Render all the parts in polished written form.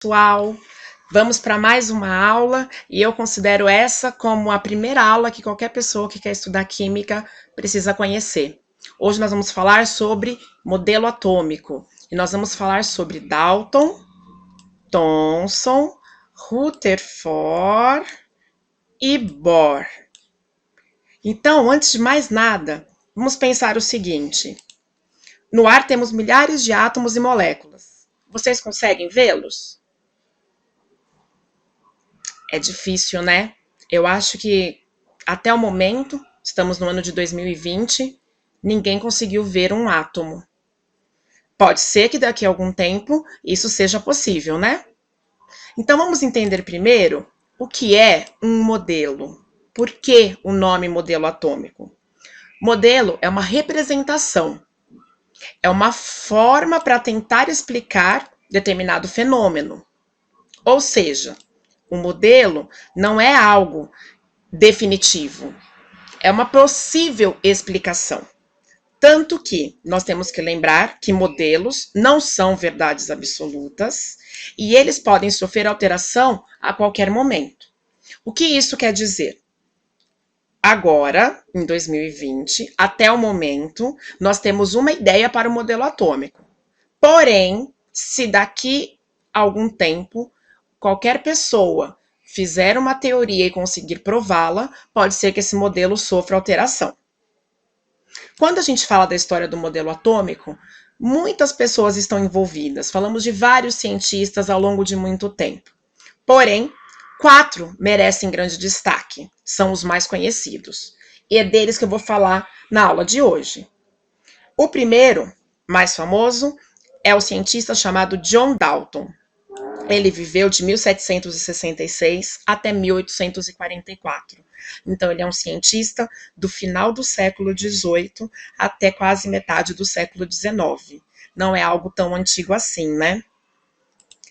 Pessoal, vamos para mais uma aula e eu considero essa como a primeira aula que qualquer pessoa que quer estudar química precisa conhecer. Hoje nós vamos falar sobre modelo atômico e nós vamos falar sobre Dalton, Thomson, Rutherford e Bohr. Então, antes de mais nada, vamos pensar o seguinte: no ar temos milhares de átomos e moléculas. Vocês conseguem vê-los? É difícil, né? Eu acho que até o momento, estamos no ano de 2020, ninguém conseguiu ver um átomo. Pode ser que daqui a algum tempo isso seja possível, né? Então vamos entender primeiro o que é um modelo. Por que o nome modelo atômico? Modelo é uma representação, é uma forma para tentar explicar determinado fenômeno. Ou seja, o modelo não é algo definitivo, é uma possível explicação. Tanto que nós temos que lembrar que modelos não são verdades absolutas e eles podem sofrer alteração a qualquer momento. O que isso quer dizer? Agora, em 2020, até o momento, nós temos uma ideia para o modelo atômico. Porém, se daqui a algum tempo qualquer pessoa fizer uma teoria e conseguir prová-la, pode ser que esse modelo sofra alteração. Quando a gente fala da história do modelo atômico, muitas pessoas estão envolvidas. Falamos de vários cientistas ao longo de muito tempo. Porém, 4 merecem grande destaque. São os mais conhecidos. E é deles que eu vou falar na aula de hoje. O primeiro, mais famoso, é o cientista chamado John Dalton. Ele viveu de 1766 até 1844. Então, ele é um cientista do final do século XVIII até quase metade do século XIX. Não é algo tão antigo assim, né?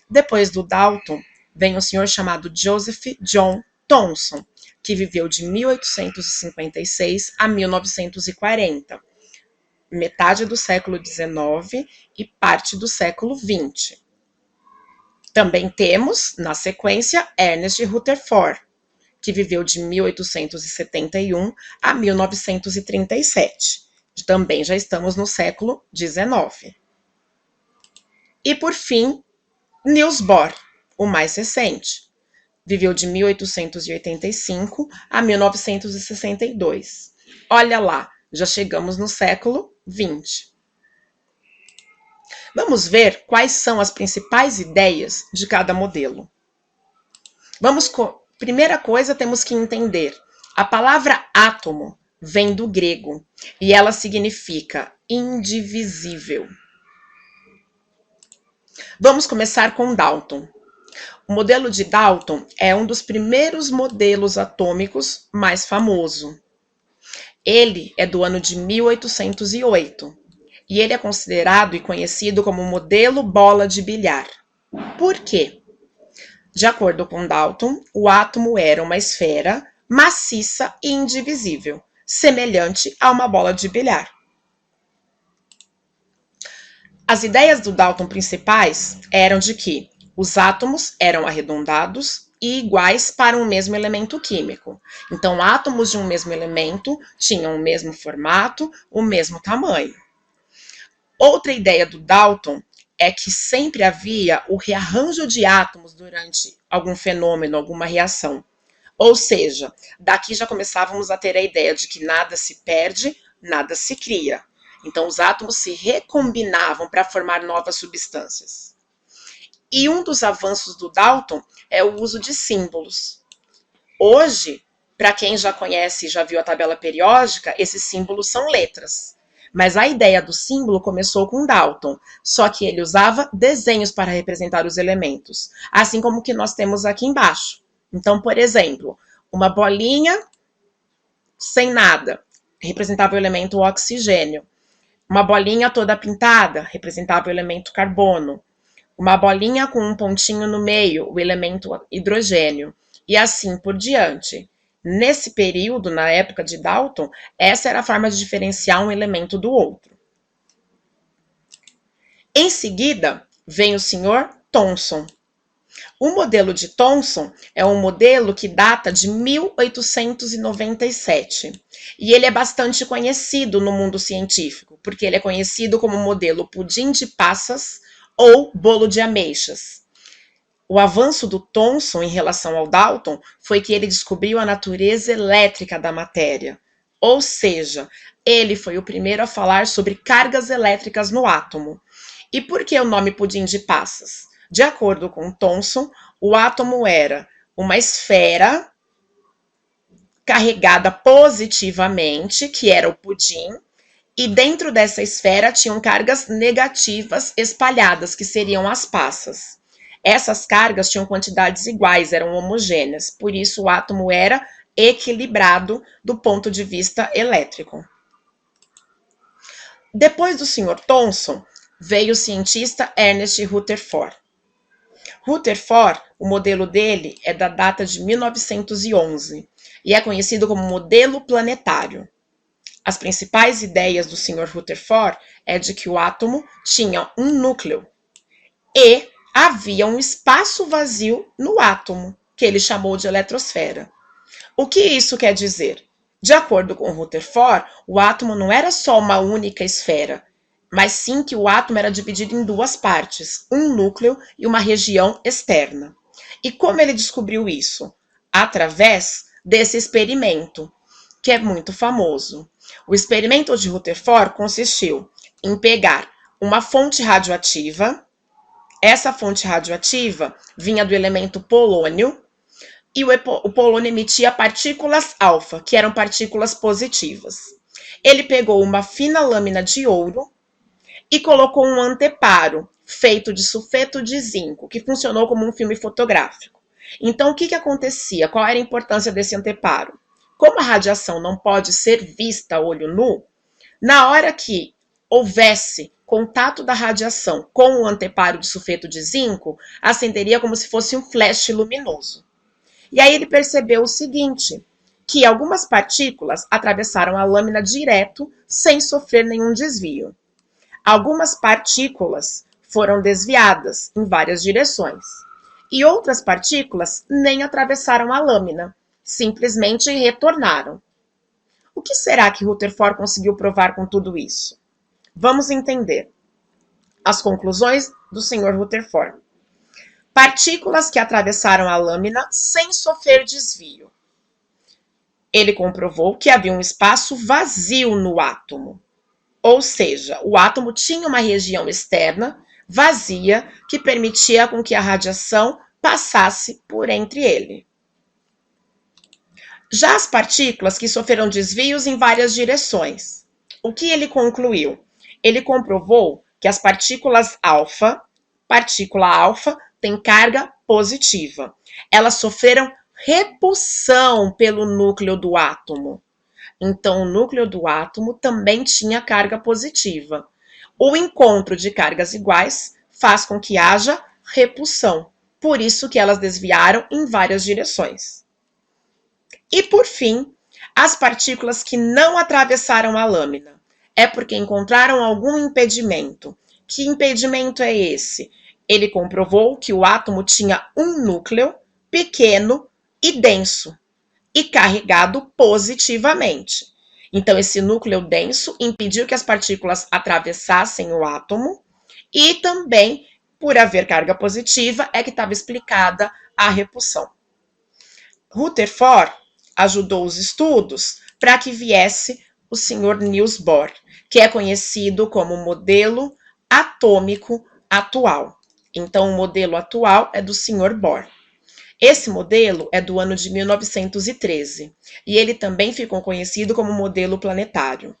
Depois do Dalton, vem um senhor chamado Joseph John Thomson, que viveu de 1856 a 1940. Metade do século XIX e parte do século XX. Também temos, na sequência, Ernest Rutherford, que viveu de 1871 a 1937. Também já estamos no século XIX. E, por fim, Niels Bohr, o mais recente. Viveu de 1885 a 1962. Olha lá, já chegamos no século XX. Vamos ver quais são as principais ideias de cada modelo. Primeira coisa, temos que entender. A palavra átomo vem do grego e ela significa indivisível. Vamos começar com Dalton. O modelo de Dalton é um dos primeiros modelos atômicos mais famoso. Ele é do ano de 1808 e ele é considerado e conhecido como modelo bola de bilhar. Por quê? De acordo com Dalton, o átomo era uma esfera maciça e indivisível, semelhante a uma bola de bilhar. As ideias do Dalton principais eram de que os átomos eram arredondados e iguais para um mesmo elemento químico. Então, átomos de um mesmo elemento tinham o mesmo formato, o mesmo tamanho. Outra ideia do Dalton é que sempre havia o rearranjo de átomos durante algum fenômeno, alguma reação. Ou seja, daqui já começávamos a ter a ideia de que nada se perde, nada se cria. Então, os átomos se recombinavam para formar novas substâncias. E um dos avanços do Dalton é o uso de símbolos. Hoje, para quem já conhece e já viu a tabela periódica, esses símbolos são letras. Mas a ideia do símbolo começou com Dalton, só que ele usava desenhos para representar os elementos, assim como o que nós temos aqui embaixo. Então, por exemplo, uma bolinha sem nada representava o elemento oxigênio. Uma bolinha toda pintada representava o elemento carbono. Uma bolinha com um pontinho no meio, o elemento hidrogênio. E assim por diante. Nesse período, na época de Dalton, essa era a forma de diferenciar um elemento do outro. Em seguida, vem o senhor Thomson. O modelo de Thomson é um modelo que data de 1897 e ele é bastante conhecido no mundo científico, porque ele é conhecido como modelo pudim de passas ou bolo de ameixas. O avanço do Thomson em relação ao Dalton foi que ele descobriu a natureza elétrica da matéria, ou seja, ele foi o primeiro a falar sobre cargas elétricas no átomo. E por que o nome pudim de passas? De acordo com Thomson, o átomo era uma esfera carregada positivamente, que era o pudim, e dentro dessa esfera tinham cargas negativas espalhadas, que seriam as passas. Essas cargas tinham quantidades iguais, eram homogêneas, por isso o átomo era equilibrado do ponto de vista elétrico. Depois do Sr. Thomson, veio o cientista Ernest Rutherford. Rutherford, o modelo dele é da data de 1911 e é conhecido como modelo planetário. As principais ideias do Sr. Rutherford é de que o átomo tinha um núcleo e havia um espaço vazio no átomo, que ele chamou de eletrosfera. O que isso quer dizer? De acordo com Rutherford, o átomo não era só uma única esfera, mas sim que o átomo era dividido em duas partes, um núcleo e uma região externa. E como ele descobriu isso? Através desse experimento, que é muito famoso. O experimento de Rutherford consistiu em pegar uma fonte radioativa. Essa fonte radioativa vinha do elemento polônio, e o polônio emitia partículas alfa, que eram partículas positivas. Ele pegou uma fina lâmina de ouro e colocou um anteparo feito de sulfeto de zinco, que funcionou como um filme fotográfico. Então, o que acontecia? Qual era a importância desse anteparo? Como a radiação não pode ser vista a olho nu, na hora que houvesse contato da radiação com o anteparo de sulfeto de zinco, acenderia como se fosse um flash luminoso. E aí ele percebeu o seguinte, que algumas partículas atravessaram a lâmina direto, sem sofrer nenhum desvio. Algumas partículas foram desviadas em várias direções. E outras partículas nem atravessaram a lâmina, simplesmente retornaram. O que será que Rutherford conseguiu provar com tudo isso? Vamos entender. As conclusões do Sr. Rutherford. Partículas que atravessaram a lâmina sem sofrer desvio. Ele comprovou que havia um espaço vazio no átomo. Ou seja, o átomo tinha uma região externa, vazia, que permitia com que a radiação passasse por entre ele. Já as partículas que sofreram desvios em várias direções. O que ele concluiu? Ele comprovou que as partículas alfa, partícula alfa, tem carga positiva. Elas sofreram repulsão pelo núcleo do átomo. Então, o núcleo do átomo também tinha carga positiva. O encontro de cargas iguais faz com que haja repulsão. Por isso que elas desviaram em várias direções. E, por fim, as partículas que não atravessaram a lâmina. É porque encontraram algum impedimento. Que impedimento é esse? Ele comprovou que o átomo tinha um núcleo pequeno e denso, e carregado positivamente. Então, esse núcleo denso impediu que as partículas atravessassem o átomo, e também, por haver carga positiva, é que estava explicada a repulsão. Rutherford ajudou os estudos para que viesse o Sr. Niels Bohr, que é conhecido como modelo atômico atual. Então, o modelo atual é do Sr. Bohr. Esse modelo é do ano de 1913 e ele também ficou conhecido como modelo planetário.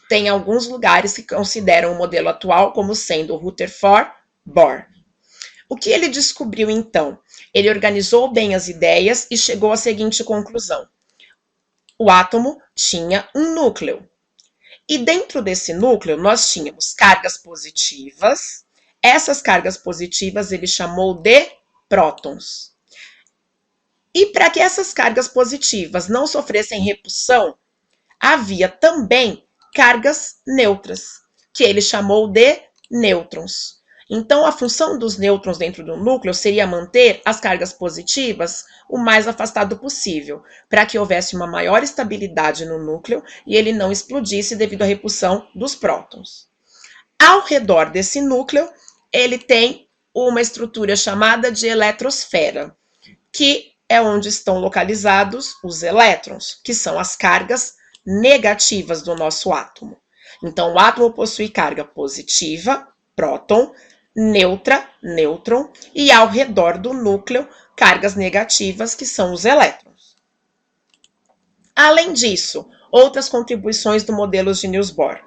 Tem alguns lugares que consideram o modelo atual como sendo Rutherford Bohr. O que ele descobriu então? Ele organizou bem as ideias e chegou à seguinte conclusão. O átomo tinha um núcleo. E dentro desse núcleo nós tínhamos cargas positivas. Essas cargas positivas ele chamou de prótons. E para que essas cargas positivas não sofressem repulsão, havia também cargas neutras, que ele chamou de nêutrons. Então, a função dos nêutrons dentro do núcleo seria manter as cargas positivas o mais afastado possível, para que houvesse uma maior estabilidade no núcleo e ele não explodisse devido à repulsão dos prótons. Ao redor desse núcleo, ele tem uma estrutura chamada de eletrosfera, que é onde estão localizados os elétrons, que são as cargas negativas do nosso átomo. Então, o átomo possui carga positiva, próton, neutra, nêutron, e ao redor do núcleo, cargas negativas, que são os elétrons. Além disso, outras contribuições do modelo de Niels Bohr.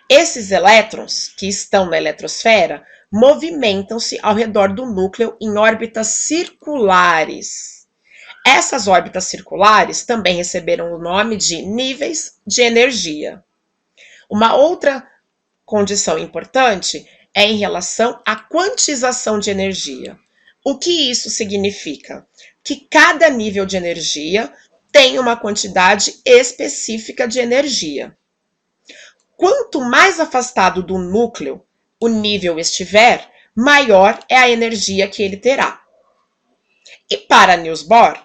Esses elétrons, que estão na eletrosfera, movimentam-se ao redor do núcleo em órbitas circulares. Essas órbitas circulares também receberam o nome de níveis de energia. Uma outra condição importante é em relação à quantização de energia. O que isso significa? Que cada nível de energia tem uma quantidade específica de energia. Quanto mais afastado do núcleo o nível estiver, maior é a energia que ele terá. E para Niels Bohr,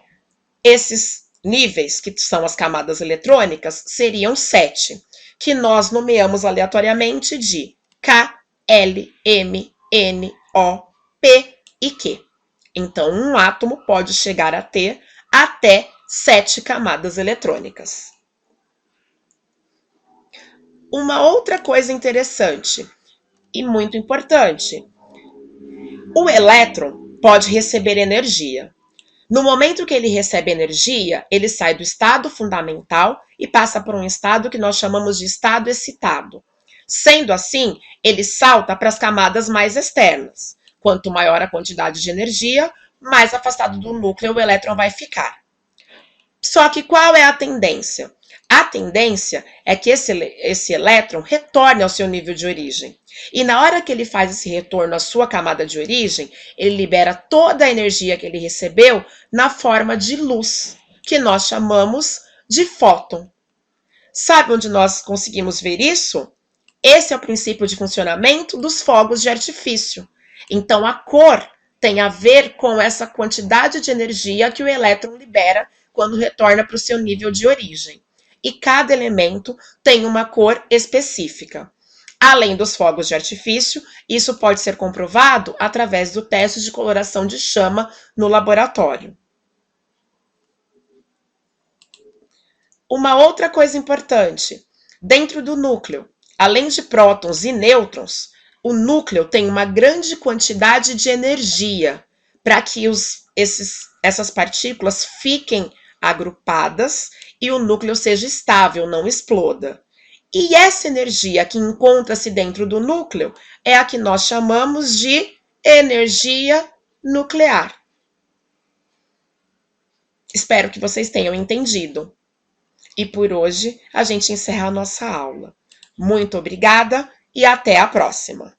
esses níveis, que são as camadas eletrônicas, seriam 7, que nós nomeamos aleatoriamente de K, L, M, N, O, P e Q. Então, um átomo pode chegar a ter até 7 camadas eletrônicas. Uma outra coisa interessante e muito importante: o elétron pode receber energia. No momento que ele recebe energia, ele sai do estado fundamental e passa por um estado que nós chamamos de estado excitado. Sendo assim, ele salta para as camadas mais externas. Quanto maior a quantidade de energia, mais afastado do núcleo o elétron vai ficar. Só que qual é a tendência? A tendência é que esse elétron retorne ao seu nível de origem. E na hora que ele faz esse retorno à sua camada de origem, ele libera toda a energia que ele recebeu na forma de luz, que nós chamamos de fóton. Sabe onde nós conseguimos ver isso? Esse é o princípio de funcionamento dos fogos de artifício. Então, a cor tem a ver com essa quantidade de energia que o elétron libera quando retorna para o seu nível de origem. E cada elemento tem uma cor específica. Além dos fogos de artifício, isso pode ser comprovado através do teste de coloração de chama no laboratório. Uma outra coisa importante: dentro do núcleo, além de prótons e nêutrons, o núcleo tem uma grande quantidade de energia para que essas partículas fiquem agrupadas e o núcleo seja estável, não exploda. E essa energia que encontra-se dentro do núcleo é a que nós chamamos de energia nuclear. Espero que vocês tenham entendido. E por hoje a gente encerra a nossa aula. Muito obrigada e até a próxima!